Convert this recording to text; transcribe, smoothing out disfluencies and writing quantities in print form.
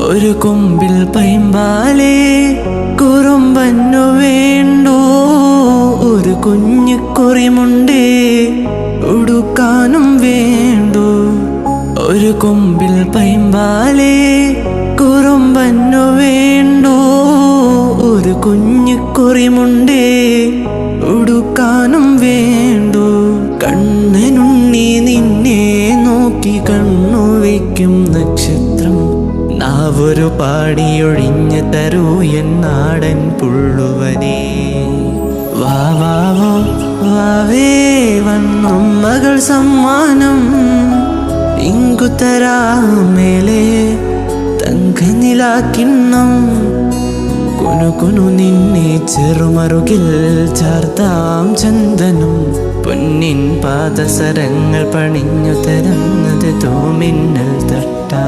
ഒരു കൊമ്പിൽ പൈമ്പാലേ കുറുമ്പന്നു വേണ്ടോ, ഒരു കുഞ്ഞു കുറിമുണ്ടേ ഉടുക്കാനും വേണ്ടോ. ഒരു കൊമ്പിൽ പൈമ്പാലേ കുറുമ്പന്നു വേണ്ടോ, ഒരു കുഞ്ഞു കുറിമുണ്ടേ ഉടുക്കാനും വേണ്ടോ. കണ്ണനുണ്ണി നിന്നെ നോക്കി കണ്ണു വയ്ക്കും നക്ഷത്രം, നാവൊരു പാടിയൊഴിഞ്ഞു തരൂ എൻ നാടൻ പുള്ളുവനേ. വാവാവോ വാവേ വന്നും മകൾ സമ്മാനം, ഇങ്കുതരാമേലെ തങ്കനിലാക്കിണ്ണം. കുനു നിന്നെ ചെറുമറുകിൽ ചാർത്താം ചന്ദനം, പൊന്നിൻ പാദസരങ്ങൾ പണിഞ്ഞു തരുന്നത് തൂമിന്നൽ തട്ടാ.